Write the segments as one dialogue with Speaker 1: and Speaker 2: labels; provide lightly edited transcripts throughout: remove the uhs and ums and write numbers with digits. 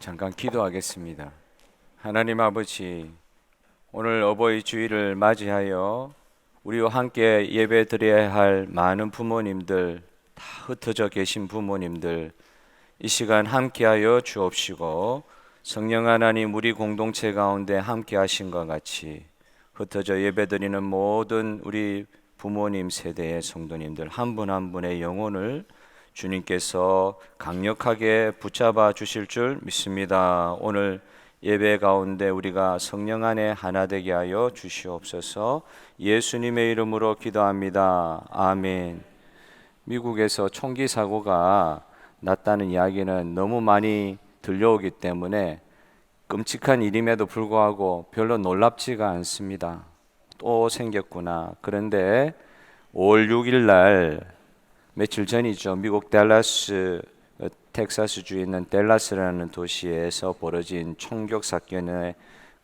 Speaker 1: 잠깐 기도하겠습니다. 하나님 아버지, 오늘 어버이 주일을 맞이하여 우리와 함께 예배 드려야 할 많은 부모님들, 다 흩어져 계신 부모님들, 이 시간 함께하여 주옵시고, 성령 하나님 우리 공동체 가운데 함께 하신 것 같이 흩어져 예배 드리는 모든 우리 부모님 세대의 성도님들 한 분 한 분의 영혼을 주님께서 강력하게 붙잡아 주실 줄 믿습니다. 오늘 예배 가운데 우리가 성령 안에 하나 되게 하여 주시옵소서. 예수님의 이름으로 기도합니다. 아멘. 미국에서 총기 사고가 났다는 이야기는 너무 많이 들려오기 때문에 끔찍한 일임에도 불구하고 별로 놀랍지가 않습니다. 또 생겼구나. 그런데 5월 6일 날 며칠 전이죠. 미국 댈러스, 텍사스주에 있는 댈러스라는 도시에서 벌어진 총격 사건의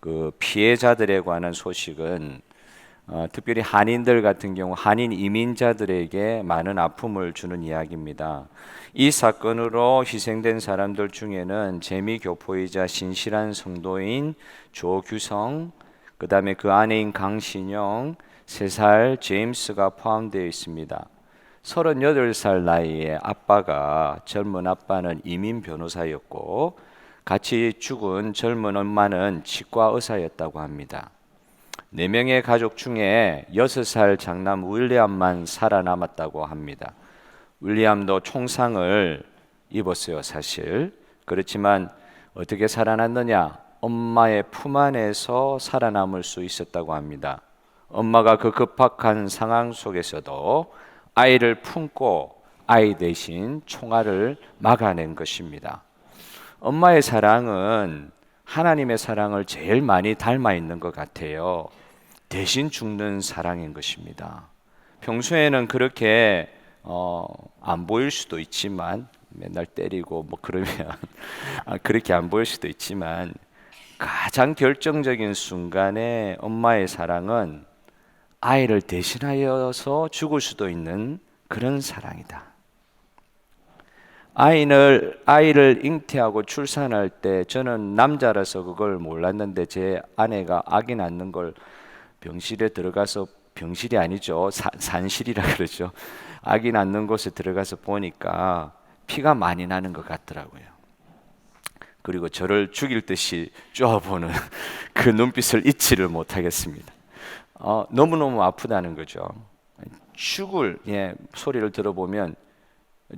Speaker 1: 그 피해자들에 관한 소식은 특별히 한인들 같은 경우 한인 이민자들에게 많은 아픔을 주는 이야기입니다. 이 사건으로 희생된 사람들 중에는 재미교포이자 신실한 성도인 조규성, 그 다음에 그 아내인 강신영, 3살 제임스가 포함되어 있습니다. 38살 나이에 젊은 아빠는 이민 변호사였고 같이 죽은 젊은 엄마는 치과 의사였다고 합니다. 4명의 가족 중에 6살 장남 윌리엄만 살아남았다고 합니다. 윌리엄도 총상을 입었어요, 사실. 그렇지만 어떻게 살아났느냐? 엄마의 품 안에서 살아남을 수 있었다고 합니다. 엄마가 그 급박한 상황 속에서도 아이를 품고 아이 대신 총알을 막아낸 것입니다. 엄마의 사랑은 하나님의 사랑을 제일 많이 닮아 있는 것 같아요. 대신 죽는 사랑인 것입니다. 평소에는 그렇게 안 보일 수도 있지만 맨날 때리고 뭐 그러면 그렇게 안 보일 수도 있지만 가장 결정적인 순간에 엄마의 사랑은 아이를 대신하여서 죽을 수도 있는 그런 사랑이다. 아이를 잉태하고 출산할 때 저는 남자라서 그걸 몰랐는데 제 아내가 아기 낳는 걸 병실에 들어가서 병실이 아니죠. 산실이라 그러죠. 아기 낳는 곳에 들어가서 보니까 피가 많이 나는 것 같더라고요. 그리고 저를 죽일 듯이 쪼아보는 그 눈빛을 잊지를 못하겠습니다. 너무너무 아프다는 거죠. 죽을 소리를 들어보면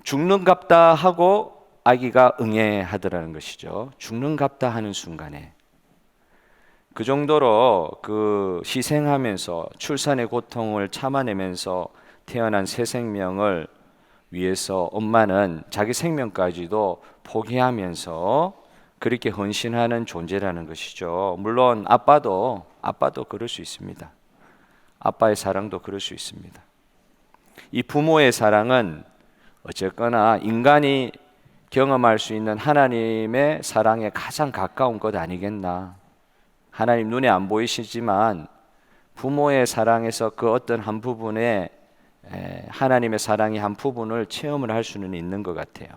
Speaker 1: 죽는갑다 하고 아기가 응애하더라는 것이죠. 죽는갑다 하는 순간에 그 정도로 그 희생하면서 출산의 고통을 참아내면서 태어난 새 생명을 위해서 엄마는 자기 생명까지도 포기하면서 그렇게 헌신하는 존재라는 것이죠. 물론 아빠도 그럴 수 있습니다. 아빠의 사랑도 그럴 수 있습니다. 이 부모의 사랑은 어쨌거나 인간이 경험할 수 있는 하나님의 사랑에 가장 가까운 것 아니겠나. 하나님 눈에 안 보이시지만 부모의 사랑에서 그 어떤 한 부분에 하나님의 사랑의 한 부분을 체험을 할 수는 있는 것 같아요.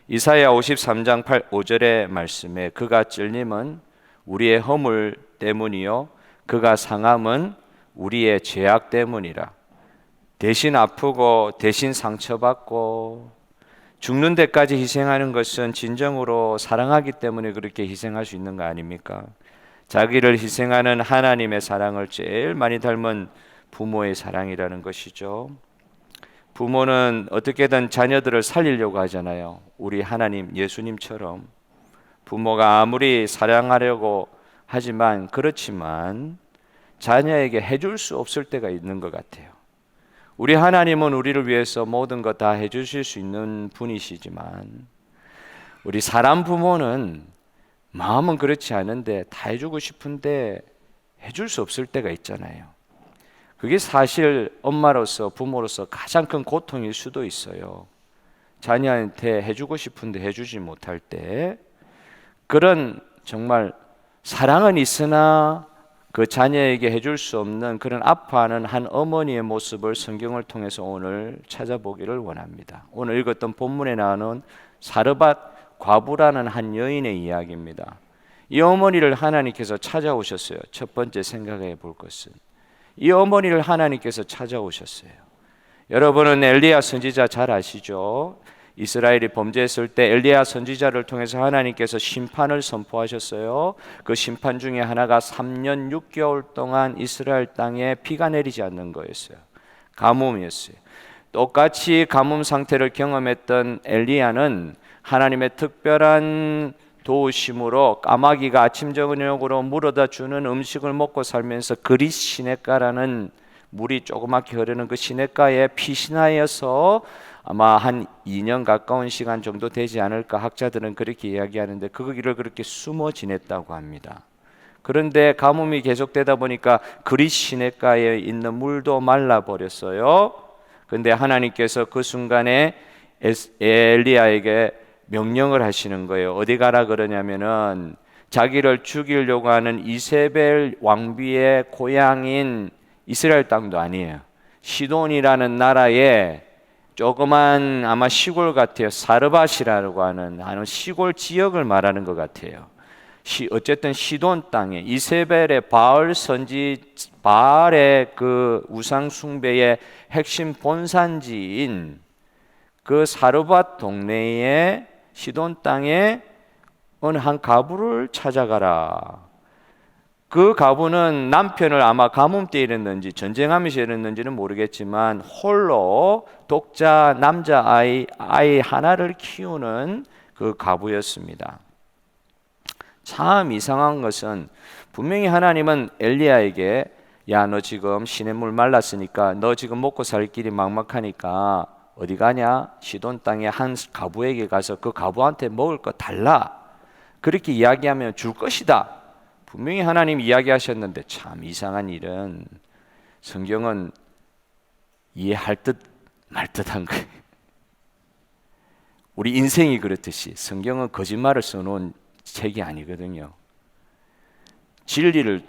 Speaker 1: 이사야 53장 5절의 말씀에 그가 찔림은 우리의 허물 때문이요 그가 상함은 우리의 죄악 때문이라. 대신 아프고 대신 상처받고 죽는 데까지 희생하는 것은 진정으로 사랑하기 때문에 그렇게 희생할 수 있는 거 아닙니까? 자기를 희생하는 하나님의 사랑을 제일 많이 닮은 부모의 사랑이라는 것이죠. 부모는 어떻게든 자녀들을 살리려고 하잖아요. 우리 하나님 예수님처럼 부모가 아무리 사랑하려고 하지만 그렇지만 자녀에게 해줄 수 없을 때가 있는 것 같아요. 우리 하나님은 우리를 위해서 모든 것 다 해주실 수 있는 분이시지만 우리 사람 부모는 마음은 그렇지 않은데 다 해주고 싶은데 해줄 수 없을 때가 있잖아요. 그게 사실 엄마로서 부모로서 가장 큰 고통일 수도 있어요. 자녀한테 해주고 싶은데 해주지 못할 때 그런 정말 사랑은 있으나 그 자녀에게 해줄 수 없는 그런 아파하는 한 어머니의 모습을 성경을 통해서 오늘 찾아보기를 원합니다. 오늘 읽었던 본문에 나오는 사르밧 과부라는 한 여인의 이야기입니다. 이 어머니를 하나님께서 찾아오셨어요. 첫 번째 생각해 볼 것은 이 어머니를 하나님께서 찾아오셨어요. 여러분은 엘리야 선지자 잘 아시죠? 이스라엘이 범죄했을 때 엘리야 선지자를 통해서 하나님께서 심판을 선포하셨어요. 그 심판 중에 하나가 3년 6개월 동안 이스라엘 땅에 비가 내리지 않는 거였어요. 가뭄이었어요. 똑같이 가뭄 상태를 경험했던 엘리야는 하나님의 특별한 도우심으로 까마귀가 아침 저녁으로 물어다 주는 음식을 먹고 살면서 그릿 시냇가라는 물이 조그맣게 흐르는 그 시냇가에 피신하여서 아마 한 2년 가까운 시간 정도 되지 않을까 학자들은 그렇게 이야기하는데 그 길을 그렇게 숨어 지냈다고 합니다. 그런데 가뭄이 계속되다 보니까 그릿 시냇가에 있는 물도 말라버렸어요. 그런데 하나님께서 그 순간에 엘리야에게 명령을 하시는 거예요. 어디 가라 그러냐면은 자기를 죽이려고 하는 이세벨 왕비의 고향인 이스라엘 땅도 아니에요. 시돈이라는 나라에 조그만 아마 시골 같아요. 사르밧이라고 하는 시골 지역을 말하는 것 같아요. 어쨌든 시돈 땅에 이세벨의 바알의 그 우상 숭배의 핵심 본산지인 그 사르밧 동네에 시돈 땅에 어느 한 가부를 찾아가라. 그 가부는 남편을 아마 가뭄 때 잃었는지 전쟁하면서 잃었는지는 모르겠지만 홀로 독자 남자아이 하나를 키우는 그 가부였습니다. 참 이상한 것은 분명히 하나님은 엘리야에게 야, 너 지금 시냇물 말랐으니까 너 지금 먹고 살 길이 막막하니까 어디 가냐? 시돈 땅에 한 가부에게 가서 그 가부한테 먹을 거 달라. 그렇게 이야기하면 줄 것이다. 분명히 하나님 이야기하셨는데 참 이상한 일은 성경은 이해할 듯 말 듯한 거예요. 우리 인생이 그렇듯이 성경은 거짓말을 써놓은 책이 아니거든요. 진리를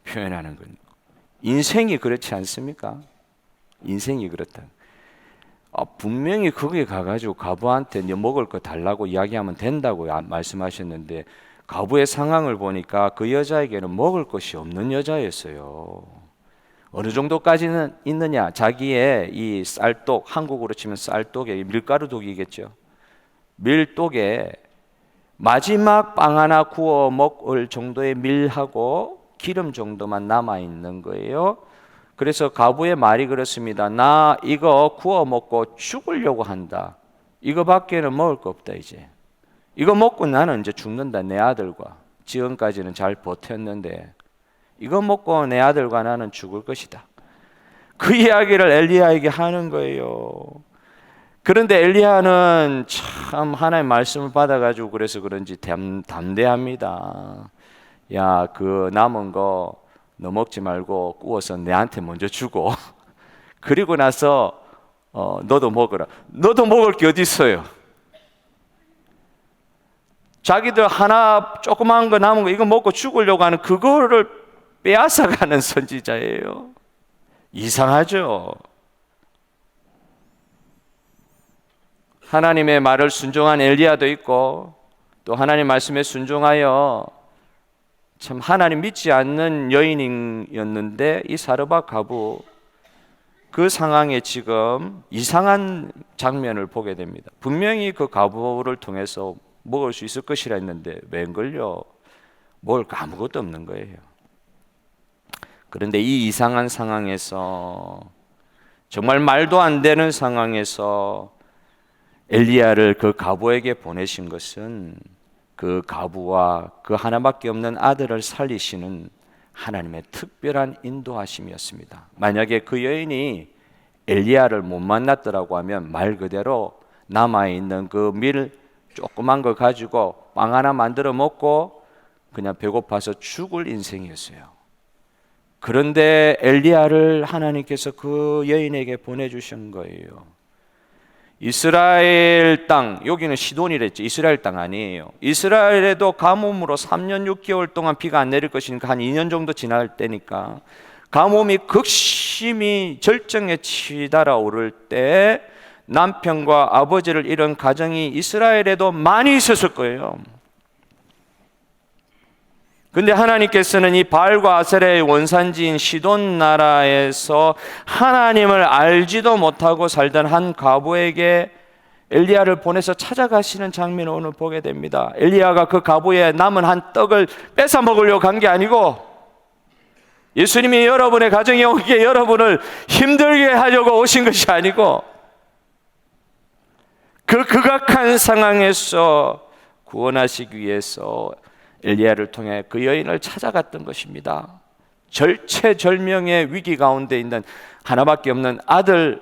Speaker 1: 표현하는 건 인생이 그렇지 않습니까? 인생이 그렇다. 분명히 거기에 가가지고 가부한테 너 먹을 거 달라고 이야기하면 된다고 말씀하셨는데 가부의 상황을 보니까 그 여자에게는 먹을 것이 없는 여자였어요. 어느 정도까지는 있느냐? 자기의 이 쌀독, 한국으로 치면 쌀독에 밀가루독이겠죠. 밀독에 마지막 빵 하나 구워 먹을 정도의 밀하고 기름 정도만 남아 있는 거예요. 그래서 가부의 말이 그렇습니다. 나 이거 구워 먹고 죽으려고 한다. 이거밖에는 먹을 거 없다 이제. 이거 먹고 나는 이제 죽는다. 내 아들과. 지금까지는 잘 버텼는데 이거 먹고 내 아들과 나는 죽을 것이다. 그 이야기를 엘리야에게 하는 거예요. 그런데 엘리야는 참 하나님의 말씀을 받아가지고 그래서 그런지 담대합니다. 야, 그 남은 거 너 먹지 말고 구워서 내한테 먼저 주고 그리고 나서 너도 먹어라. 너도 먹을 게 어디 있어요? 자기들 하나 조그마한 거 남은 거 이거 먹고 죽으려고 하는 그거를 빼앗아가는 선지자예요. 이상하죠? 하나님의 말을 순종한 엘리야도 있고 또 하나님 말씀에 순종하여 참 하나님 믿지 않는 여인이었는데 이 사르밧 가부 그 상황에 지금 이상한 장면을 보게 됩니다. 분명히 그 가부를 통해서 먹을 수 있을 것이라 했는데 웬걸요? 먹을 거 아무것도 없는 거예요. 그런데 이 이상한 상황에서 정말 말도 안 되는 상황에서 엘리야를 그 가부에게 보내신 것은 그 가부와 그 하나밖에 없는 아들을 살리시는 하나님의 특별한 인도하심이었습니다. 만약에 그 여인이 엘리야를 못 만났더라고 하면 말 그대로 남아있는 그 밀 조그만 걸 가지고 빵 하나 만들어 먹고 그냥 배고파서 죽을 인생이었어요. 그런데 엘리야를 하나님께서 그 여인에게 보내주신 거예요. 이스라엘 땅, 여기는 시돈이랬죠. 이스라엘 땅 아니에요. 이스라엘에도 가뭄으로 3년 6개월 동안 비가 안 내릴 것이니까 한 2년 정도 지날 때니까 가뭄이 극심히 절정에 치달아 오를 때 남편과 아버지를 잃은 가정이 이스라엘에도 많이 있었을 거예요. 근데 하나님께서는 이 바알과 아세라의 원산지인 시돈 나라에서 하나님을 알지도 못하고 살던 한 과부에게 엘리야를 보내서 찾아가시는 장면을 오늘 보게 됩니다. 엘리야가 그 과부의 남은 한 떡을 뺏어 먹으려고 간 게 아니고, 예수님이 여러분의 가정에 오기에 여러분을 힘들게 하려고 오신 것이 아니고, 그 극악한 상황에서 구원하시기 위해서 엘리야를 통해 그 여인을 찾아갔던 것입니다. 절체절명의 위기 가운데 있는 하나밖에 없는 아들,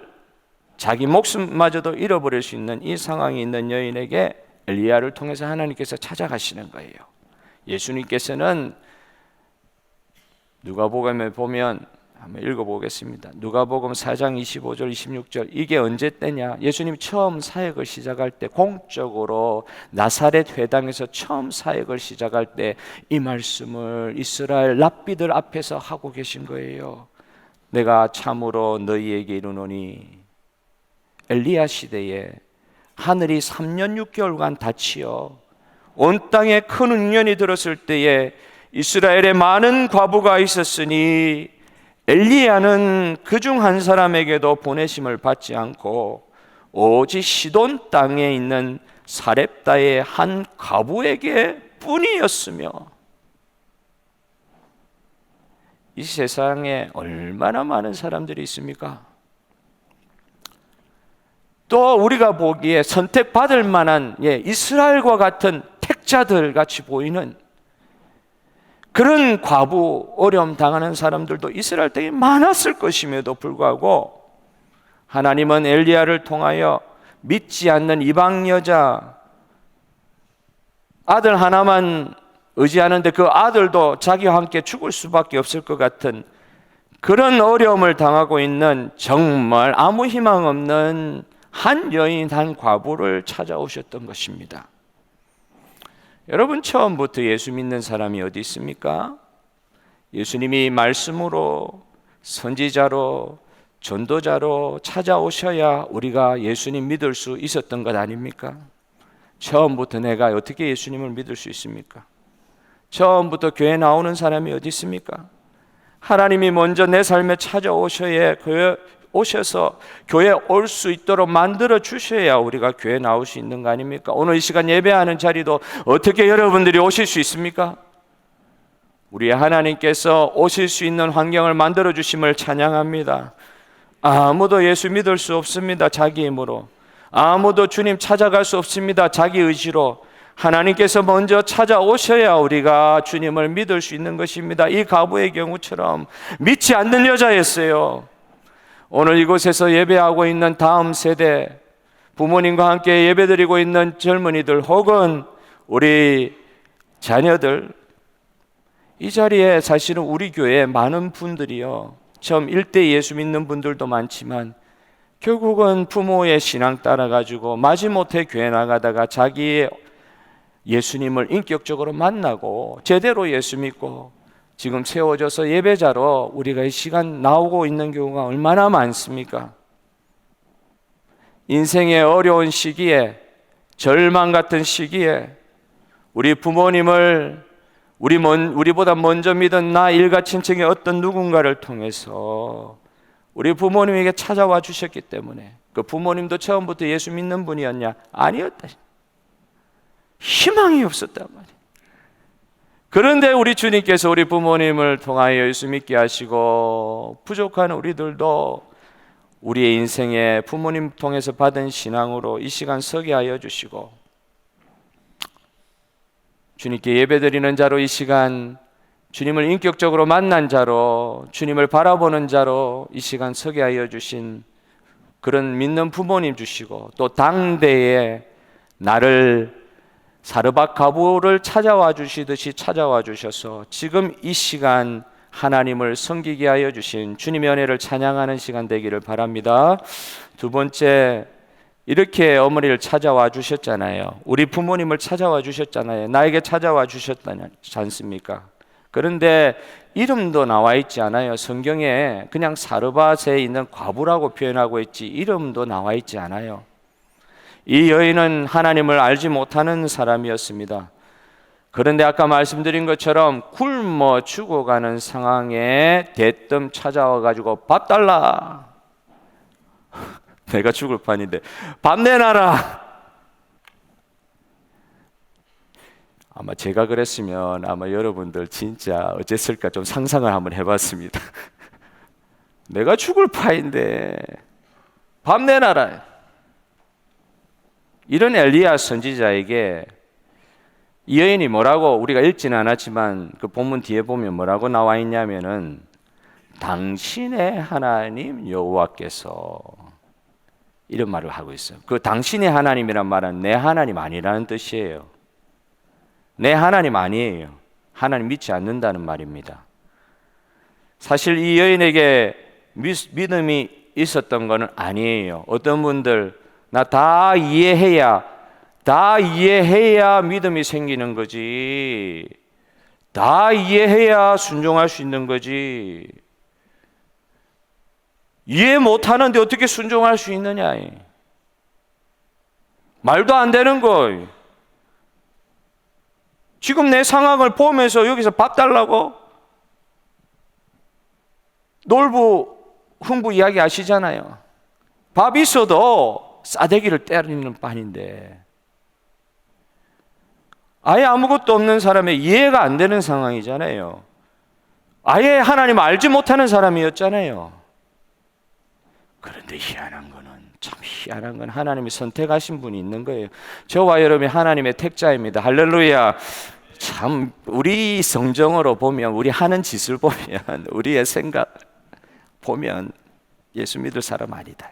Speaker 1: 자기 목숨마저도 잃어버릴 수 있는 이 상황이 있는 여인에게 엘리야를 통해서 하나님께서 찾아가시는 거예요. 예수님께서는 누가복음에 보면 한번 읽어보겠습니다. 누가복음 4장 25절 26절, 이게 언제 때냐? 예수님이 처음 사역을 시작할 때, 공적으로 나사렛 회당에서 처음 사역을 시작할 때 이 말씀을 이스라엘 랍비들 앞에서 하고 계신 거예요. 내가 참으로 너희에게 이르노니 엘리야 시대에 하늘이 3년 6개월간 닫히어 온 땅에 큰 흉년이 들었을 때에 이스라엘에 많은 과부가 있었으니 엘리야는 그중 한 사람에게도 보내심을 받지 않고 오직 시돈 땅에 있는 사렙다의 한 과부에게 뿐이었으며, 이 세상에 얼마나 많은 사람들이 있습니까? 또 우리가 보기에 선택받을 만한 이스라엘과 같은 택자들 같이 보이는 그런 과부, 어려움 당하는 사람들도 이스라엘 땅에 많았을 것임에도 불구하고 하나님은 엘리야를 통하여 믿지 않는 이방 여자, 아들 하나만 의지하는데 그 아들도 자기와 함께 죽을 수밖에 없을 것 같은 그런 어려움을 당하고 있는 정말 아무 희망 없는 한 여인, 한 과부를 찾아오셨던 것입니다. 여러분, 처음부터 예수 믿는 사람이 어디 있습니까? 예수님이 말씀으로, 선지자로, 전도자로 찾아오셔야 우리가 예수님 믿을 수 있었던 것 아닙니까? 처음부터 내가 어떻게 예수님을 믿을 수 있습니까? 처음부터 교회 나오는 사람이 어디 있습니까? 하나님이 먼저 내 삶에 찾아오셔야, 오셔서 교회에 올 수 있도록 만들어 주셔야 우리가 교회에 나올 수 있는 거 아닙니까? 오늘 이 시간 예배하는 자리도 어떻게 여러분들이 오실 수 있습니까? 우리 하나님께서 오실 수 있는 환경을 만들어 주심을 찬양합니다. 아무도 예수 믿을 수 없습니다. 자기 힘으로. 아무도 주님 찾아갈 수 없습니다. 자기 의지로. 하나님께서 먼저 찾아오셔야 우리가 주님을 믿을 수 있는 것입니다. 이 과부의 경우처럼 믿지 않는 여자였어요. 오늘 이곳에서 예배하고 있는 다음 세대, 부모님과 함께 예배드리고 있는 젊은이들 혹은 우리 자녀들, 이 자리에 사실은 우리 교회에 많은 분들이요, 처음 일대 예수 믿는 분들도 많지만 결국은 부모의 신앙 따라가지고 마지못해 교회 나가다가 자기의 예수님을 인격적으로 만나고 제대로 예수 믿고 지금 세워져서 예배자로 우리가 이 시간 나오고 있는 경우가 얼마나 많습니까? 인생의 어려운 시기에, 절망 같은 시기에 우리 부모님을 우리보다 먼저 믿은 나 일가 친척의 어떤 누군가를 통해서 우리 부모님에게 찾아와 주셨기 때문에, 그 부모님도 처음부터 예수 믿는 분이었냐? 아니었다. 희망이 없었단 말이에요. 그런데 우리 주님께서 우리 부모님을 통하여 예수 믿게 하시고, 부족한 우리들도 우리의 인생에 부모님 통해서 받은 신앙으로 이 시간 서게 하여 주시고, 주님께 예배드리는 자로 이 시간 주님을 인격적으로 만난 자로, 주님을 바라보는 자로 이 시간 서게 하여 주신 그런 믿는 부모님 주시고, 또 당대에 나를 사르밧 과부를 찾아와 주시듯이 찾아와 주셔서 지금 이 시간 하나님을 섬기게 하여 주신 주님의 은혜를 찬양하는 시간 되기를 바랍니다. 두 번째, 이렇게 어머니를 찾아와 주셨잖아요. 우리 부모님을 찾아와 주셨잖아요. 나에게 찾아와 주셨지 않습니까? 그런데 이름도 나와 있지 않아요. 성경에 그냥 사르밧에 있는 과부라고 표현하고 있지 이름도 나와 있지 않아요. 이 여인은 하나님을 알지 못하는 사람이었습니다. 그런데 아까 말씀드린 것처럼 굶어 죽어가는 상황에 대뜸 찾아와 가지고 밥 달라. 내가 죽을 판인데 밥 내놔라. 아마 제가 그랬으면 아마 여러분들 진짜 어쨌을까 좀 상상을 한번 해봤습니다. 내가 죽을 판인데 밥 내놔라. 이런 엘리야 선지자에게 이 여인이 뭐라고, 우리가 읽지는 않았지만 그 본문 뒤에 보면 뭐라고 나와 있냐면은 당신의 하나님 여호와께서, 이런 말을 하고 있어요. 그 당신의 하나님이란 말은 내 하나님 아니라는 뜻이에요. 내 하나님 아니에요. 하나님 믿지 않는다는 말입니다. 사실 이 여인에게 믿음이 있었던 것은 아니에요. 어떤 분들 나 다 이해해야 믿음이 생기는 거지, 다 이해해야 순종할 수 있는 거지, 이해 못하는데 어떻게 순종할 수 있느냐, 말도 안 되는 거. 지금 내 상황을 보면서 여기서 밥 달라고? 놀부 흥부 이야기 아시잖아요. 밥 있어도 싸대기를 때리는 판인데, 아예 아무것도 없는 사람의 이해가 안 되는 상황이잖아요. 아예 하나님 알지 못하는 사람이었잖아요. 그런데 참 희한한 건 하나님이 선택하신 분이 있는 거예요. 저와 여러분이 하나님의 택자입니다. 할렐루야. 참 우리 성정으로 보면, 우리 하는 짓을 보면, 우리의 생각 보면 예수 믿을 사람 아니다.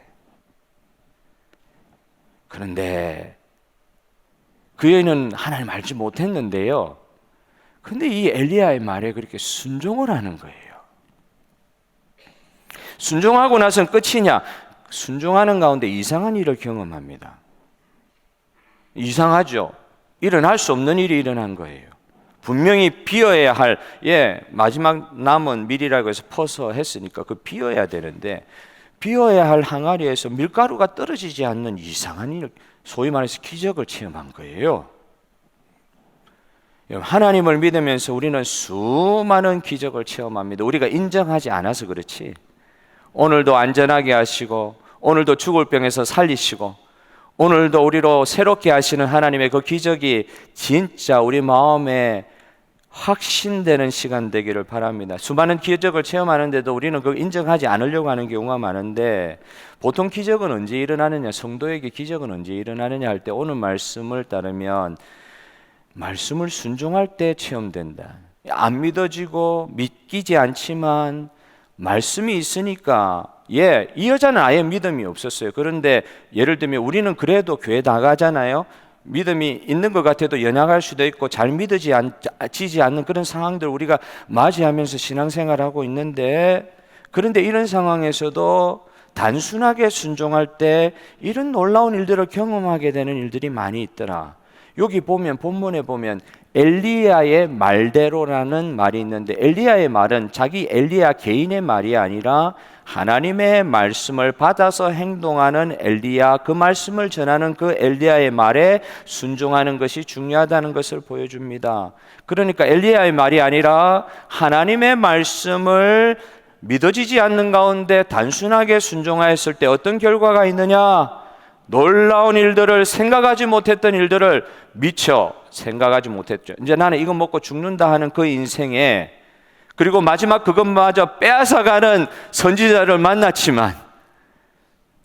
Speaker 1: 그런데 그 여인은 하나님 알지 못했는데요, 근데 이 엘리야의 말에 그렇게 순종을 하는 거예요. 순종하고 나서는 끝이냐? 순종하는 가운데 이상한 일을 경험합니다. 이상하죠? 일어날 수 없는 일이 일어난 거예요. 분명히 비어야 할, 마지막 남은 밀이라고 해서 퍼서 했으니까 그 비어야 되는데, 비어야 할 항아리에서 밀가루가 떨어지지 않는 이상한 일, 소위 말해서 기적을 체험한 거예요. 하나님을 믿으면서 우리는 수많은 기적을 체험합니다. 우리가 인정하지 않아서 그렇지, 오늘도 안전하게 하시고, 오늘도 죽을 병에서 살리시고, 오늘도 우리로 새롭게 하시는 하나님의 그 기적이 진짜 우리 마음에 확신되는 시간 되기를 바랍니다. 수많은 기적을 체험하는데도 우리는 그걸 인정하지 않으려고 하는 경우가 많은데, 보통 기적은 언제 일어나느냐, 성도에게 기적은 언제 일어나느냐 할 때 오늘 말씀을 따르면 말씀을 순종할 때 체험된다. 안 믿어지고 믿기지 않지만 말씀이 있으니까, 이 여자는 아예 믿음이 없었어요. 그런데 예를 들면 우리는 그래도 교회 나가잖아요. 믿음이 있는 것 같아도 연약할 수도 있고 잘 믿어지지 않는 그런 상황들 우리가 맞이하면서 신앙생활하고 있는데, 그런데 이런 상황에서도 단순하게 순종할 때 이런 놀라운 일들을 경험하게 되는 일들이 많이 있더라. 여기 보면, 본문에 보면 엘리야의 말대로라는 말이 있는데, 엘리야의 말은 자기 엘리야 개인의 말이 아니라 하나님의 말씀을 받아서 행동하는 엘리야, 그 말씀을 전하는 그 엘리야의 말에 순종하는 것이 중요하다는 것을 보여줍니다. 그러니까 엘리야의 말이 아니라 하나님의 말씀을 믿어지지 않는 가운데 단순하게 순종하였을 때 어떤 결과가 있느냐? 놀라운 일들을, 생각하지 못했던 일들을 미처 생각하지 못했죠. 이제 나는 이거 먹고 죽는다 하는 그 인생에, 그리고 마지막 그것마저 빼앗아가는 선지자를 만났지만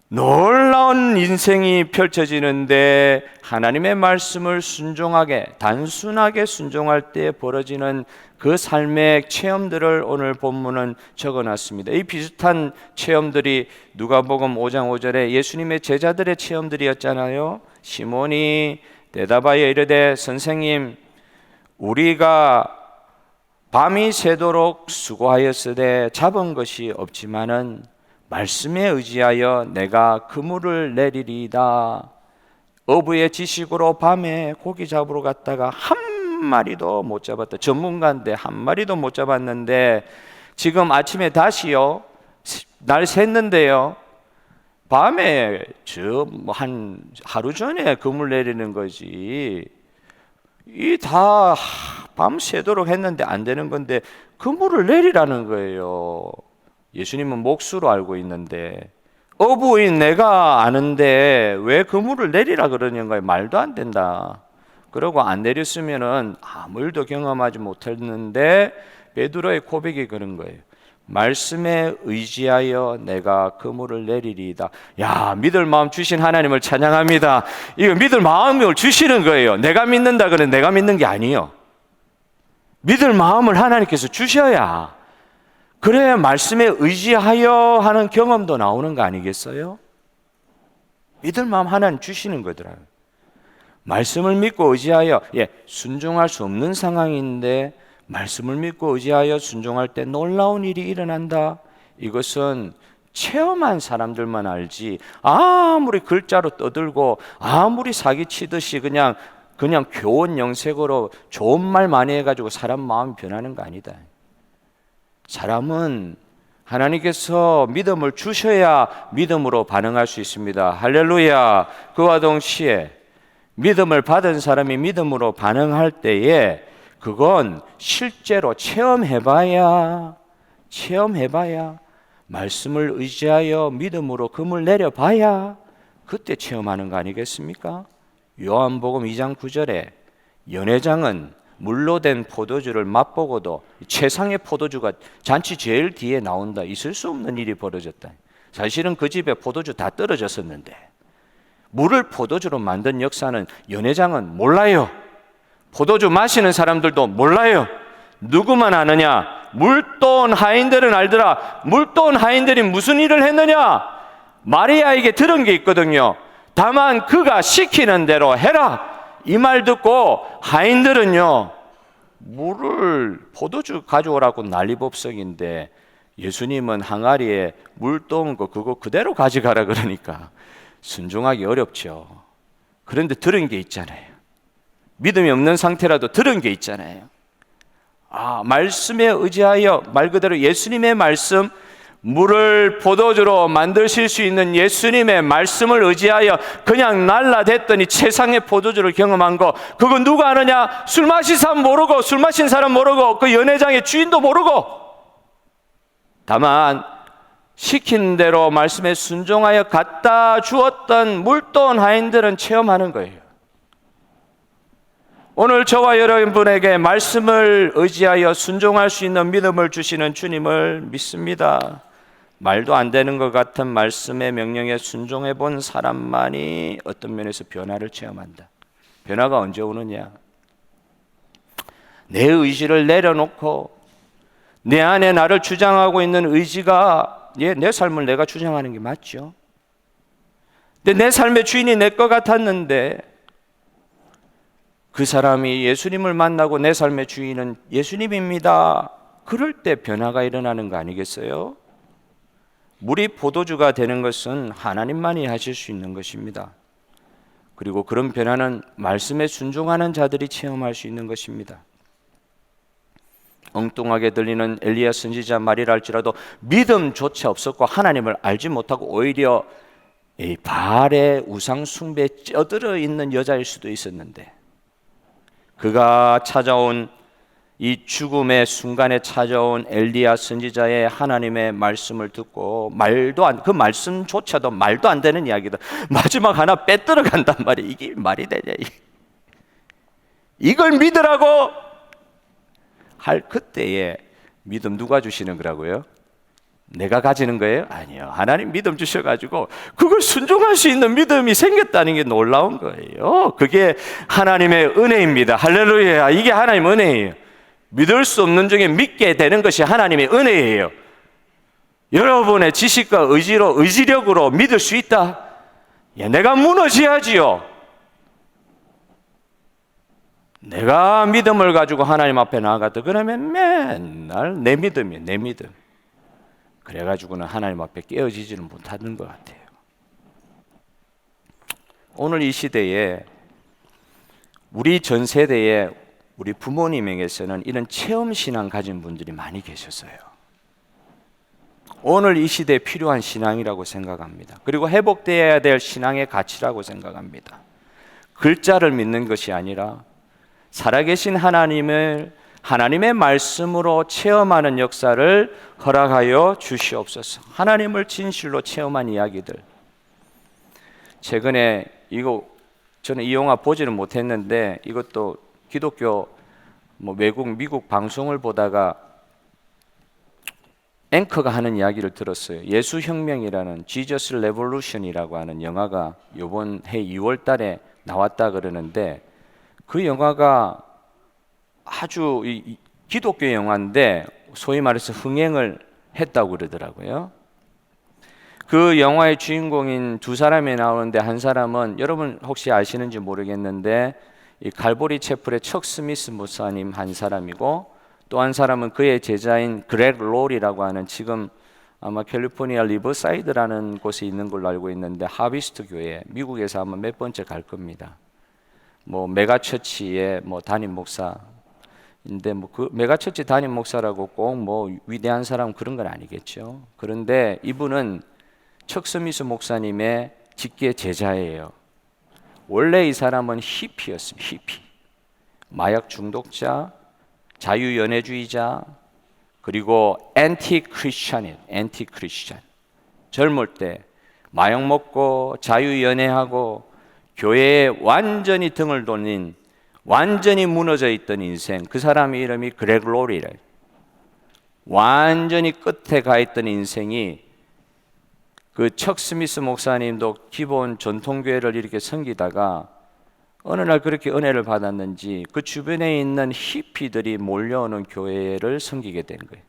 Speaker 1: 놀라운 인생이 펼쳐지는데, 하나님의 말씀을 순종하게, 단순하게 순종할 때 벌어지는 그 삶의 체험들을 오늘 본문은 적어놨습니다. 이 비슷한 체험들이 누가복음 5장 5절에 예수님의 제자들의 체험들이었잖아요. 시몬이 대답하여 이르되 선생님, 우리가 밤이 새도록 수고하였으되 잡은 것이 없지만은 말씀에 의지하여 내가 그물을 내리리이다. 어부의 지식으로 밤에 고기 잡으러 갔다가 한 마리도 못 잡았다. 전문가인데 한 마리도 못 잡았는데 지금 아침에 다시요, 날 샜는데요, 밤에 한 하루 전에 그물 내리는 거지. 이 다 밤 새도록 했는데 안 되는 건데 그물을 내리라는 거예요. 예수님은 몫으로 알고 있는데, 어부인 내가 아는데 왜 그물을 내리라 그러는 거예요. 말도 안 된다. 그러고 안 내렸으면은 아무 일도 경험하지 못했는데 베드로의 고백이 그런 거예요. 말씀에 의지하여 내가 그물을 내리리이다. 야, 믿을 마음 주신 하나님을 찬양합니다. 이거 믿을 마음을 주시는 거예요. 내가 믿는다 그러면 내가 믿는 게 아니에요. 믿을 마음을 하나님께서 주셔야, 그래야 말씀에 의지하여 하는 경험도 나오는 거 아니겠어요? 믿을 마음 하나님 주시는 거더라고요. 말씀을 믿고 의지하여, 순종할 수 없는 상황인데 말씀을 믿고 의지하여 순종할 때 놀라운 일이 일어난다. 이것은 체험한 사람들만 알지, 아무리 글자로 떠들고 아무리 사기치듯이 그냥 교원 영색으로 좋은 말 많이 해가지고 사람 마음이 변하는 거 아니다. 사람은 하나님께서 믿음을 주셔야 믿음으로 반응할 수 있습니다. 할렐루야. 그와 동시에 믿음을 받은 사람이 믿음으로 반응할 때에 그건 실제로 체험해봐야, 말씀을 의지하여 믿음으로 금을 내려봐야 그때 체험하는 거 아니겠습니까? 요한복음 2장 9절에 연회장은 물로 된 포도주를 맛보고도 최상의 포도주가 잔치 제일 뒤에 나온다. 있을 수 없는 일이 벌어졌다. 사실은 그 집에 포도주 다 떨어졌었는데 물을 포도주로 만든 역사는 연회장은 몰라요. 포도주 마시는 사람들도 몰라요. 누구만 아느냐? 물돈 하인들은 알더라. 물돈 하인들이 무슨 일을 했느냐? 마리아에게 들은 게 있거든요. 다만 그가 시키는 대로 해라, 이 말 듣고 하인들은요, 물을, 포도주 가져오라고 난리법석인데 예수님은 항아리에 물 떠온 거 그거 그대로 가져가라 그러니까 순종하기 어렵죠. 그런데 들은 게 있잖아요. 믿음이 없는 상태라도 들은 게 있잖아요. 말씀에 의지하여, 말 그대로 예수님의 말씀, 물을 포도주로 만드실 수 있는 예수님의 말씀을 의지하여 그냥 날라댔더니 최상의 포도주를 경험한 거, 그거 누가 아느냐? 술 마신 사람 모르고, 술 마신 사람 모르고, 그 연회장의 주인도 모르고, 다만 시킨 대로 말씀에 순종하여 갖다 주었던 물돈 하인들은 체험하는 거예요. 오늘 저와 여러분에게 말씀을 의지하여 순종할 수 있는 믿음을 주시는 주님을 믿습니다. 말도 안 되는 것 같은 말씀의 명령에 순종해 본 사람만이 어떤 면에서 변화를 체험한다. 변화가 언제 오느냐? 내 의지를 내려놓고 내 안에 나를 주장하고 있는 의지가, 내 삶을 내가 주장하는 게 맞죠. 근데 내 삶의 주인이 내 것 같았는데 그 사람이 예수님을 만나고 내 삶의 주인은 예수님입니다. 그럴 때 변화가 일어나는 거 아니겠어요? 물이 포도주가 되는 것은 하나님만이 하실 수 있는 것입니다. 그리고 그런 변화는 말씀에 순종하는 자들이 체험할 수 있는 것입니다. 엉뚱하게 들리는 엘리야 선지자 말이라 할지라도 믿음조차 없었고 하나님을 알지 못하고 오히려 이 바알의 우상 숭배에 쩌들어 있는 여자일 수도 있었는데, 그가 찾아온 이 죽음의 순간에 찾아온 엘리야 선지자의 하나님의 말씀을 듣고 그 말씀조차도 말도 안 되는 이야기다. 마지막 하나 빼들어 간단 말이야. 이게 말이 되냐? 이걸 믿으라고 할 그때에 믿음 누가 주시는 거라고요? 내가 가지는 거예요? 아니요. 하나님 믿음 주셔가지고 그걸 순종할 수 있는 믿음이 생겼다는 게 놀라운 거예요. 그게 하나님의 은혜입니다. 할렐루야. 이게 하나님의 은혜예요. 믿을 수 없는 중에 믿게 되는 것이 하나님의 은혜예요. 여러분의 지식과 의지력으로 믿을 수 있다? 내가 무너져야지요. 내가 믿음을 가지고 하나님 앞에 나아갔다 그러면 맨날 내 믿음이에요. 내 믿음. 그래가지고는 하나님 앞에 깨어지지는 못하는 것 같아요. 오늘 이 시대에, 우리 전 세대에 우리 부모님에게서는 이런 체험 신앙 가진 분들이 많이 계셨어요. 오늘 이 시대에 필요한 신앙이라고 생각합니다. 그리고 회복되어야 될 신앙의 가치라고 생각합니다. 글자를 믿는 것이 아니라 살아계신 하나님의 말씀으로 체험하는 역사를 허락하여 주시옵소서. 하나님을 진실로 체험한 이야기들. 최근에 저는 이 영화 보지는 못했는데 이것도 기독교 외국 미국 방송을 보다가 앵커가 하는 이야기를 들었어요. 예수혁명이라는 Jesus Revolution이라고 하는 영화가 이번 해 2월 달에 나왔다 그러는데 그 영화가 아주 기독교 영화인데 소위 말해서 흥행을 했다고 그러더라고요. 그 영화의 주인공인 두 사람이 나오는데 한 사람은 여러분 혹시 아시는지 모르겠는데 이 갈보리 채플의 척 스미스 목사님 한 사람이고 또 한 사람은 그의 제자인 그렉 롤이라고 하는 지금 아마 캘리포니아 리버사이드라는 곳에 있는 걸로 알고 있는데 하비스트 교회 미국에서 아마 몇 번째 갈 겁니다. 메가처치의 담임 목사인데 그 메가처치 담임 목사라고 꼭 위대한 사람 그런 건 아니겠죠. 그런데 이분은 척 스미스 목사님의 직계 제자예요. 원래 이 사람은 히피였습니다. 히피. 마약 중독자, 자유연애주의자, 그리고 엔티 크리스찬이에요. 엔티 크리스찬. 젊을 때 마약 먹고 자유연애하고 교회에 완전히 등을 돌린 완전히 무너져 있던 인생. 그 사람의 이름이 그렉 롤이래요. 완전히 끝에 가 있던 인생이 그 척 스미스 목사님도 기본 전통교회를 이렇게 섬기다가 어느 날 그렇게 은혜를 받았는지 그 주변에 있는 히피들이 몰려오는 교회를 섬기게 된 거예요.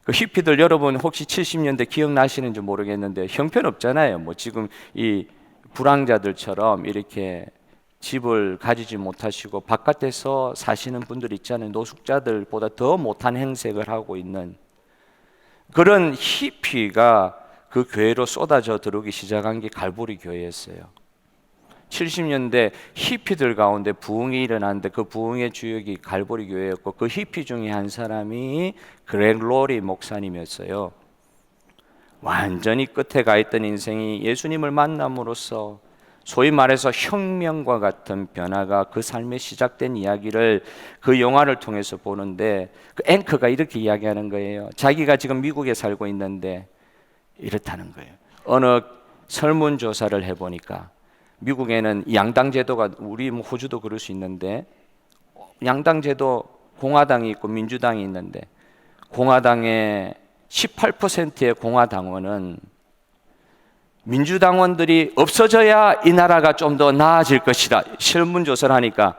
Speaker 1: 그 히피들 여러분 혹시 70년대 기억나시는지 모르겠는데 형편없잖아요. 지금 이 불황자들처럼 이렇게 집을 가지지 못하시고 바깥에서 사시는 분들 있잖아요. 노숙자들보다 더 못한 행색을 하고 있는 그런 히피가 그 교회로 쏟아져 들어오기 시작한 게 갈보리 교회였어요. 70년대 히피들 가운데 부흥이 일어났는데 그 부흥의 주역이 갈보리 교회였고 그 히피 중에 한 사람이 그렉 롤이 목사님이었어요. 완전히 끝에 가 있던 인생이 예수님을 만남으로써 소위 말해서 혁명과 같은 변화가 그 삶에 시작된 이야기를 그 영화를 통해서 보는데 그 앵커가 이렇게 이야기하는 거예요. 자기가 지금 미국에 살고 있는데 이렇다는 거예요. 어느 설문조사를 해보니까 미국에는 양당제도가 우리 호주도 그럴 수 있는데 양당제도 공화당이 있고 민주당이 있는데 공화당의 18%의 공화당원은 민주당원들이 없어져야 이 나라가 좀 더 나아질 것이다. 설문조사를 하니까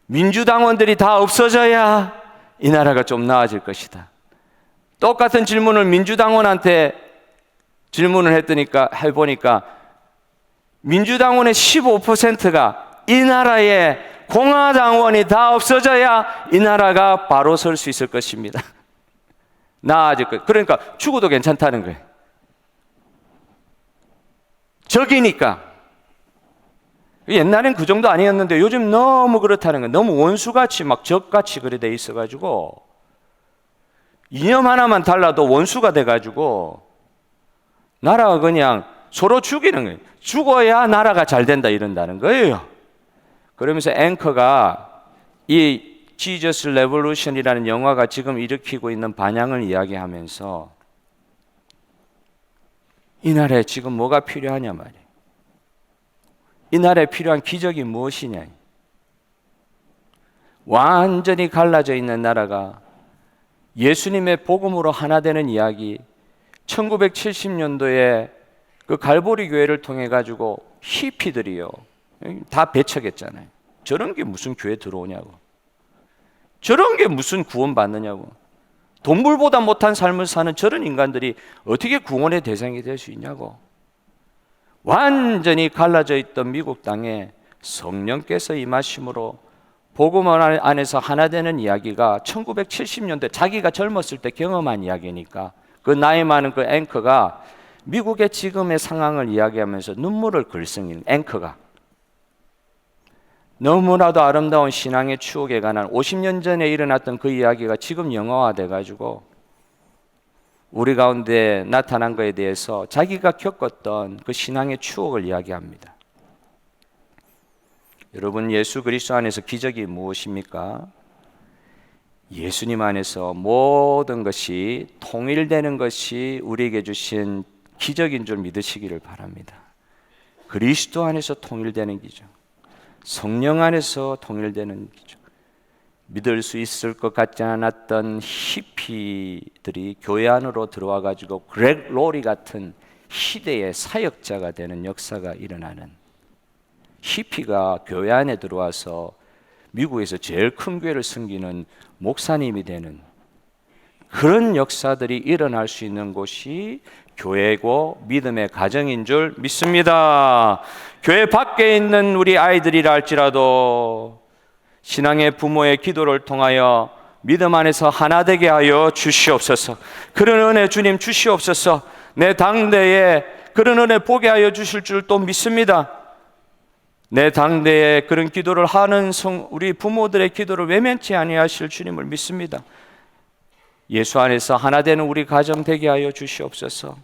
Speaker 1: 민주당원들이 다 없어져야 이 나라가 좀 나아질 것이다. 똑같은 질문을 민주당원한테 질문을 해보니까 민주당원의 15%가 이 나라에 공화당원이 다 없어져야 이 나라가 바로 설 수 있을 것입니다. 나아질 것. 그러니까 죽어도 괜찮다는 거예요. 적이니까. 옛날엔 그 정도 아니었는데 요즘 너무 그렇다는 거예요. 너무 원수같이 막 적같이 그래 돼 있어가지고 이념 하나만 달라도 원수가 돼가지고 나라가 그냥 서로 죽이는 거예요. 죽어야 나라가 잘 된다 이런다는 거예요. 그러면서 앵커가 이 Jesus Revolution이라는 영화가 지금 일으키고 있는 반향을 이야기하면서 이 나라에 지금 뭐가 필요하냐 말이에요. 이 나라에 필요한 기적이 무엇이냐. 완전히 갈라져 있는 나라가 예수님의 복음으로 하나 되는 이야기. 1970년도에 그 갈보리 교회를 통해 가지고 히피들이요 다 배척했잖아요. 저런 게 무슨 교회 들어오냐고. 저런 게 무슨 구원 받느냐고. 동물보다 못한 삶을 사는 저런 인간들이 어떻게 구원의 대상이 될 수 있냐고. 완전히 갈라져 있던 미국 땅에 성령께서 임하심으로 복음 안에서 하나 되는 이야기가 1970년대 자기가 젊었을 때 경험한 이야기니까 그 나이 많은 그 앵커가 미국의 지금의 상황을 이야기하면서 눈물을 글썽이는 앵커가 너무나도 아름다운 신앙의 추억에 관한 50년 전에 일어났던 그 이야기가 지금 영화화돼 가지고 우리 가운데 나타난 것에 대해서 자기가 겪었던 그 신앙의 추억을 이야기합니다. 여러분, 예수 그리스도 안에서 기적이 무엇입니까? 예수님 안에서 모든 것이 통일되는 것이 우리에게 주신 기적인 줄 믿으시기를 바랍니다. 그리스도 안에서 통일되는 기적, 성령 안에서 통일되는 기적. 믿을 수 있을 것 같지 않았던 히피들이 교회 안으로 들어와 가지고 그렉 로리 같은 시대의 사역자가 되는 역사가 일어나는, 히피가 교회 안에 들어와서 미국에서 제일 큰 교회를 섬기는 목사님이 되는 그런 역사들이 일어날 수 있는 곳이 교회고 믿음의 가정인 줄 믿습니다. 교회 밖에 있는 우리 아이들이라 할지라도 신앙의 부모의 기도를 통하여 믿음 안에서 하나 되게 하여 주시옵소서. 그런 은혜 주님 주시옵소서. 내 당대에 그런 은혜 보게 하여 주실 줄 또 믿습니다. 내 당대에 그런 기도를 하는 우리 부모들의 기도를 외면치 아니하실 주님을 믿습니다. 예수 안에서 하나 되는 우리 가정 되게 하여 주시옵소서.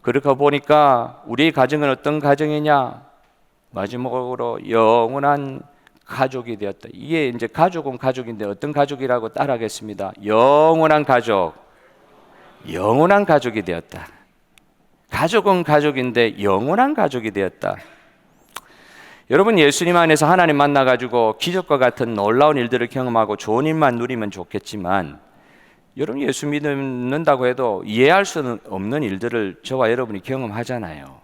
Speaker 1: 그렇게 보니까 우리 가정은 어떤 가정이냐? 마지막으로 영원한 가족이 되었다. 이게 이제 가족은 가족인데 어떤 가족이라고 따라하겠습니다. 영원한 가족, 영원한 가족이 되었다. 가족은 가족인데 영원한 가족이 되었다. 여러분, 예수님 안에서 하나님 만나가지고 기적과 같은 놀라운 일들을 경험하고 좋은 일만 누리면 좋겠지만, 여러분 예수 믿는다고 해도 이해할 수는 없는 일들을 저와 여러분이 경험하잖아요.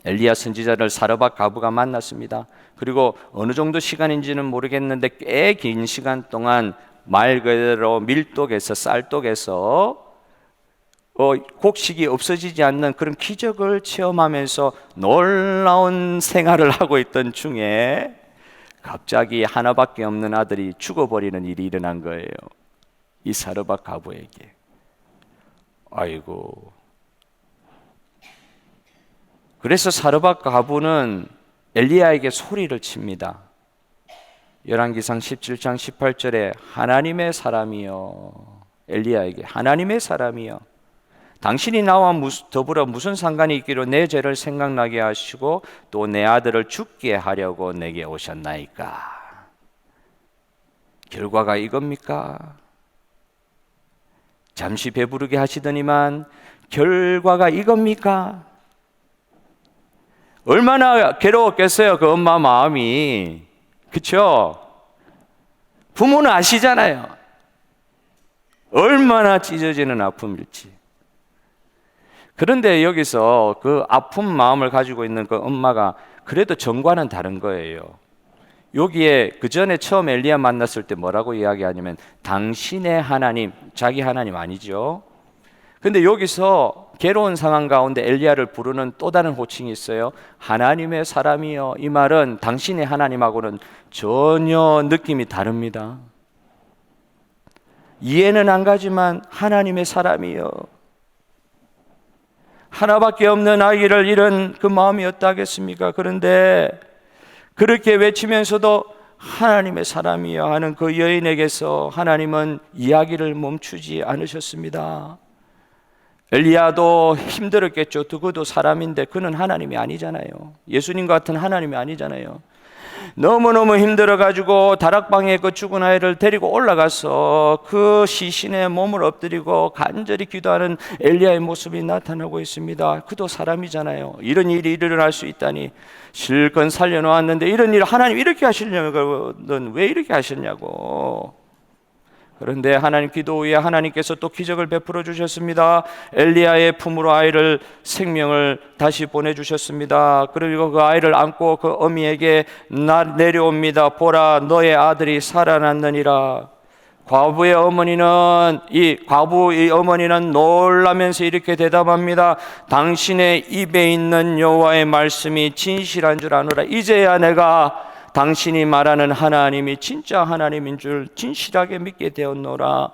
Speaker 1: 엘리야 선지자를 사르밧 과부가 만났습니다. 그리고 어느 정도 시간인지는 모르겠는데 꽤 긴 시간 동안 말 그대로 밀독에서 쌀독에서 곡식이 없어지지 않는 그런 기적을 체험하면서 놀라운 생활을 하고 있던 중에 갑자기 하나밖에 없는 아들이 죽어버리는 일이 일어난 거예요. 이 사르밧 과부에게. 아이고. 그래서 사르밧 과부는 엘리야에게 소리를 칩니다. 열왕기상 17장 18절에 하나님의 사람이여, 엘리야에게 하나님의 사람이여, 당신이 나와 더불어 무슨 상관이 있기로 내 죄를 생각나게 하시고 또 내 아들을 죽게 하려고 내게 오셨나이까? 결과가 이겁니까? 잠시 배부르게 하시더니만 결과가 이겁니까? 얼마나 괴로웠겠어요, 그 엄마 마음이. 그렇죠? 부모는 아시잖아요. 얼마나 찢어지는 아픔일지. 그런데 여기서 그 아픈 마음을 가지고 있는 그 엄마가 그래도 전과는 다른 거예요. 여기에 그 전에 처음 엘리야 만났을 때 뭐라고 이야기하냐면 당신의 하나님, 자기 하나님 아니죠. 근데 여기서 괴로운 상황 가운데 엘리야를 부르는 또 다른 호칭이 있어요. 하나님의 사람이여. 이 말은 당신의 하나님하고는 전혀 느낌이 다릅니다. 이해는 안 가지만 하나님의 사람이여. 하나밖에 없는 아이를 잃은 그 마음이 어떠하겠습니까? 그런데 그렇게 외치면서도 하나님의 사람이여 하는 그 여인에게서 하나님은 이야기를 멈추지 않으셨습니다. 엘리야도 힘들었겠죠. 그도 사람인데 그는 하나님이 아니잖아요. 예수님 같은 하나님이 아니잖아요. 너무너무 힘들어가지고 다락방에 그 죽은 아이를 데리고 올라가서 그 시신에 몸을 엎드리고 간절히 기도하는 엘리야의 모습이 나타나고 있습니다. 그도 사람이잖아요. 이런 일이 일어날 수 있다니 실컷 살려놓았는데 이런 일을 하나님 이렇게 하시려면 왜 이렇게 하셨냐고. 그런데 하나님 기도 후에 하나님께서 또 기적을 베풀어 주셨습니다. 엘리야의 품으로 아이를 생명을 다시 보내주셨습니다. 그리고 그 아이를 안고 그 어미에게 내려옵니다. 보라, 너의 아들이 살아났느니라. 과부의 어머니는 과부의 어머니는 놀라면서 이렇게 대답합니다. 당신의 입에 있는 여호와의 말씀이 진실한 줄 아노라. 이제야 내가 당신이 말하는 하나님이 진짜 하나님인 줄 진실하게 믿게 되었노라.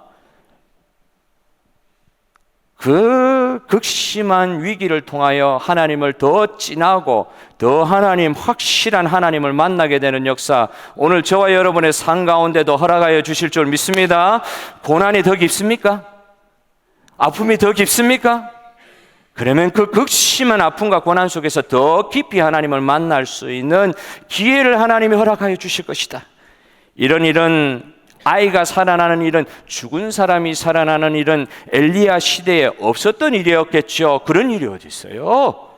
Speaker 1: 그 그 극심한 위기를 통하여 하나님을 더 진하고 더 확실한 하나님을 만나게 되는 역사, 오늘 저와 여러분의 삶 가운데도 허락하여 주실 줄 믿습니다. 고난이 더 깊습니까? 아픔이 더 깊습니까? 그러면 그 극심한 아픔과 고난 속에서 더 깊이 하나님을 만날 수 있는 기회를 하나님이 허락하여 주실 것이다. 이런 아이가 살아나는 일은, 죽은 사람이 살아나는 일은 엘리야 시대에 없었던 일이었겠죠. 그런 일이 어디 있어요?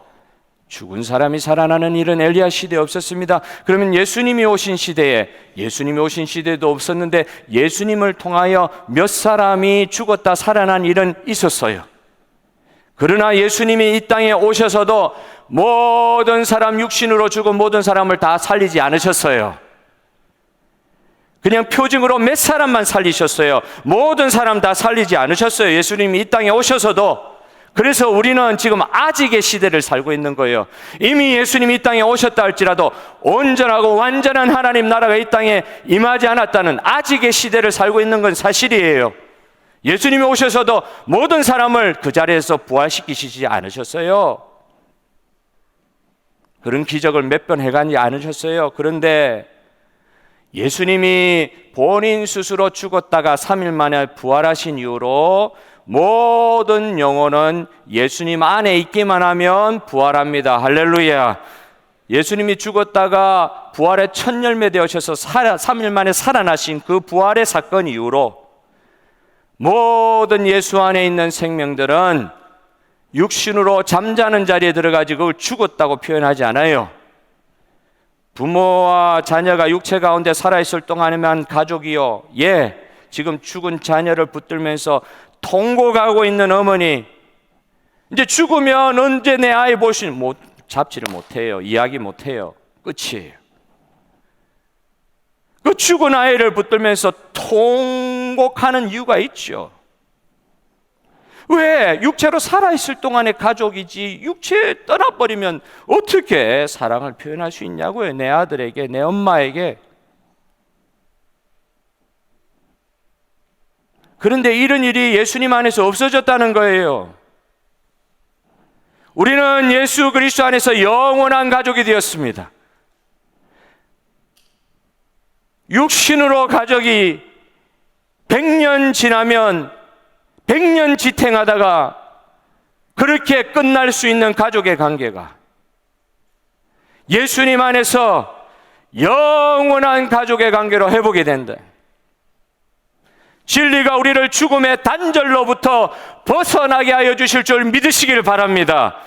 Speaker 1: 죽은 사람이 살아나는 일은 엘리야 시대에 없었습니다. 그러면 예수님이 오신 시대에도 없었는데 예수님을 통하여 몇 사람이 죽었다 살아난 일은 있었어요. 그러나 예수님이 이 땅에 오셔서도 모든 사람, 육신으로 죽은 모든 사람을 다 살리지 않으셨어요. 그냥 표징으로 몇 사람만 살리셨어요. 모든 사람 다 살리지 않으셨어요. 예수님이 이 땅에 오셔서도. 그래서 우리는 지금 아직의 시대를 살고 있는 거예요. 이미 예수님이 이 땅에 오셨다 할지라도 온전하고 완전한 하나님 나라가 이 땅에 임하지 않았다는 아직의 시대를 살고 있는 건 사실이에요. 예수님이 오셔서도 모든 사람을 그 자리에서 부활시키시지 않으셨어요. 그런 기적을 몇 번 해가지 않으셨어요. 그런데 예수님이 본인 스스로 죽었다가 3일 만에 부활하신 이후로 모든 영혼은 예수님 안에 있기만 하면 부활합니다. 할렐루야. 예수님이 죽었다가 부활의 첫 열매 되어셔서 3일 만에 살아나신 그 부활의 사건 이후로 모든 예수 안에 있는 생명들은 육신으로 잠자는 자리에 들어가지고 그걸 죽었다고 표현하지 않아요. 부모와 자녀가 육체 가운데 살아있을 동안에만 가족이요, 지금 죽은 자녀를 붙들면서 통곡하고 있는 어머니, 이제 죽으면 언제 내 아이 잡지를 못해요. 이야기 못해요. 끝이에요. 그 죽은 아이를 붙들면서 통곡하는 이유가 있죠. 왜? 육체로 살아있을 동안의 가족이지 육체에 떠나버리면 어떻게 사랑을 표현할 수 있냐고요. 내 아들에게, 내 엄마에게. 그런데 이런 일이 예수님 안에서 없어졌다는 거예요. 우리는 예수 그리스도 안에서 영원한 가족이 되었습니다. 육신으로 가족이 100년 지나면 100년 지탱하다가 그렇게 끝날 수 있는 가족의 관계가 예수님 안에서 영원한 가족의 관계로 회복이 된다. 진리가 우리를 죽음의 단절로부터 벗어나게 하여 주실 줄 믿으시길 바랍니다.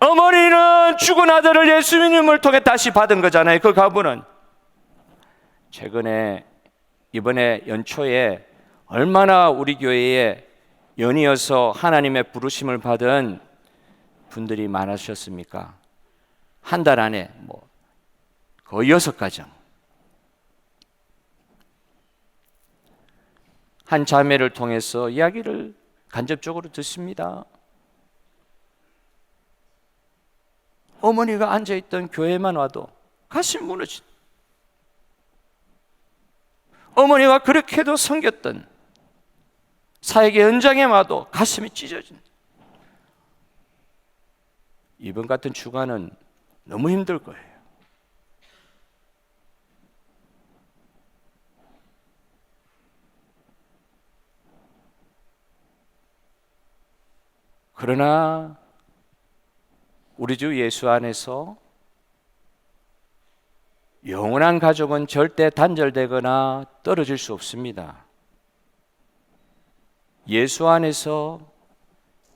Speaker 1: 어머니는 죽은 아들을 예수님을 통해 다시 받은 거잖아요. 그 가부는 이번에 연초에 얼마나 우리 교회에 연이어서 하나님의 부르심을 받은 분들이 많으셨습니까? 한 달 안에 거의 6가정. 한 자매를 통해서 이야기를 간접적으로 듣습니다. 어머니가 앉아있던 교회만 와도 가슴 무너진, 어머니가 그렇게도 섬겼던 사역의 현장에 와도 가슴이 찢어진, 이번 같은 주간은 너무 힘들 거예요. 그러나 우리 주 예수 안에서 영원한 가족은 절대 단절되거나 떨어질 수 없습니다. 예수 안에서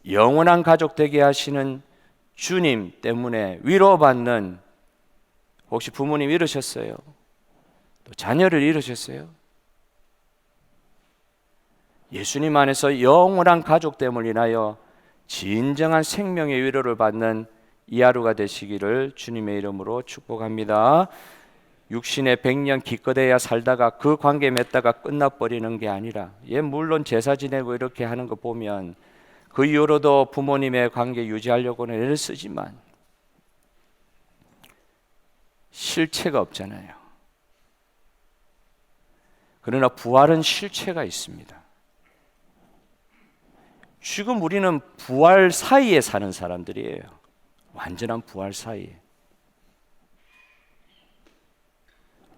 Speaker 1: 영원한 가족 되게 하시는 주님 때문에 위로받는, 혹시 부모님 잃으셨어요? 또 자녀를 잃으셨어요? 예수님 안에서 영원한 가족 때문에 인하여 진정한 생명의 위로를 받는 이 하루가 되시기를 주님의 이름으로 축복합니다. 육신의 100년 기껏해야 살다가 그 관계 맺다가 끝나버리는 게 아니라, 물론 제사 지내고 이렇게 하는 거 보면 그 이후로도 부모님의 관계 유지하려고는 애를 쓰지만 실체가 없잖아요. 그러나 부활은 실체가 있습니다. 지금 우리는 부활 사이에 사는 사람들이에요. 완전한 부활 사이에.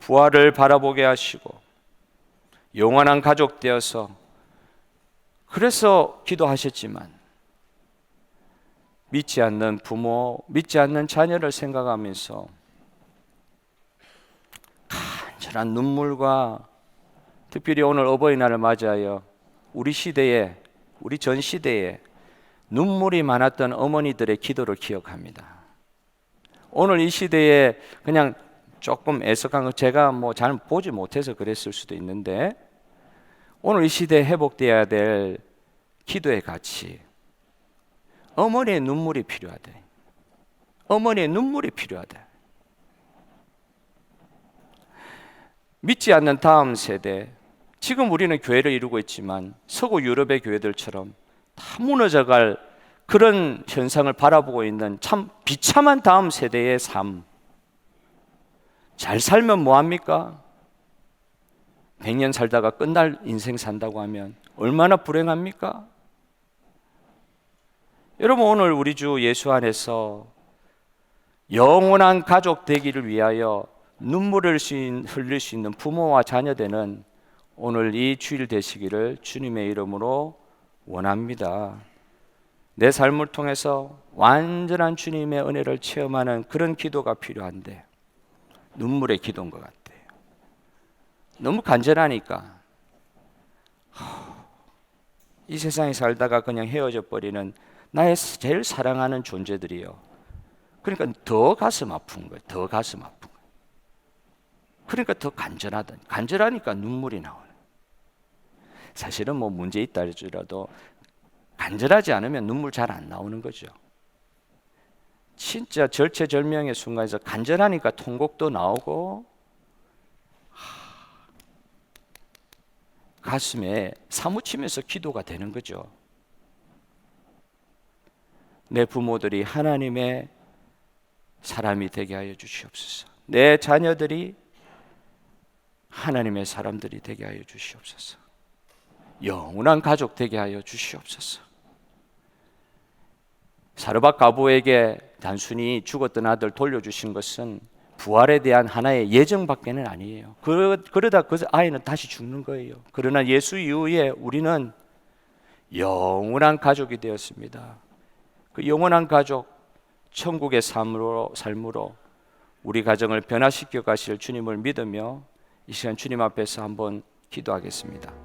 Speaker 1: 부활을 바라보게 하시고 영원한 가족 되어서, 그래서 기도하셨지만 믿지 않는 부모, 믿지 않는 자녀를 생각하면서 간절한 눈물과, 특별히 오늘 어버이날을 맞이하여 우리 시대에, 우리 전 시대에 눈물이 많았던 어머니들의 기도를 기억합니다. 오늘 이 시대에 그냥 조금 애석한 거, 제가 잘 보지 못해서 그랬을 수도 있는데, 오늘 이 시대에 회복되어야 될 기도의 가치, 어머니의 눈물이 필요하대. 어머니의 눈물이 필요하대. 믿지 않는 다음 세대, 지금 우리는 교회를 이루고 있지만 서구 유럽의 교회들처럼 다 무너져갈 그런 현상을 바라보고 있는 참 비참한 다음 세대의 삶. 잘 살면 뭐합니까? 100년 살다가 끝날 인생 산다고 하면 얼마나 불행합니까? 여러분, 오늘 우리 주 예수 안에서 영원한 가족 되기를 위하여 눈물을 흘릴 수 있는 부모와 자녀되는 오늘 이 주일 되시기를 주님의 이름으로 원합니다. 내 삶을 통해서 완전한 주님의 은혜를 체험하는 그런 기도가 필요한데, 눈물의 기도인 것 같아요. 너무 간절하니까 이 세상에 살다가 그냥 헤어져 버리는 나의 제일 사랑하는 존재들이요. 그러니까 더 가슴 아픈 거예요. 더 가슴 아픈 거예요. 그러니까 더 간절하니까 눈물이 나오는. 사실은 문제 있다 할지라도 간절하지 않으면 눈물 잘 안 나오는 거죠. 진짜 절체절명의 순간에서 간절하니까 통곡도 나오고 가슴에 사무치면서 기도가 되는 거죠. 내 부모들이 하나님의 사람이 되게 하여 주시옵소서. 내 자녀들이 하나님의 사람들이 되게 하여 주시옵소서. 영원한 가족 되게 하여 주시옵소서. 사르밧 과부에게 단순히 죽었던 아들 돌려주신 것은 부활에 대한 하나의 예정밖에는 아니에요. 그러다 그 아이는 다시 죽는 거예요. 그러나 예수 이후에 우리는 영원한 가족이 되었습니다. 그 영원한 가족, 천국의 삶으로 우리 가정을 변화시켜 가실 주님을 믿으며 이 시간 주님 앞에서 한번 기도하겠습니다.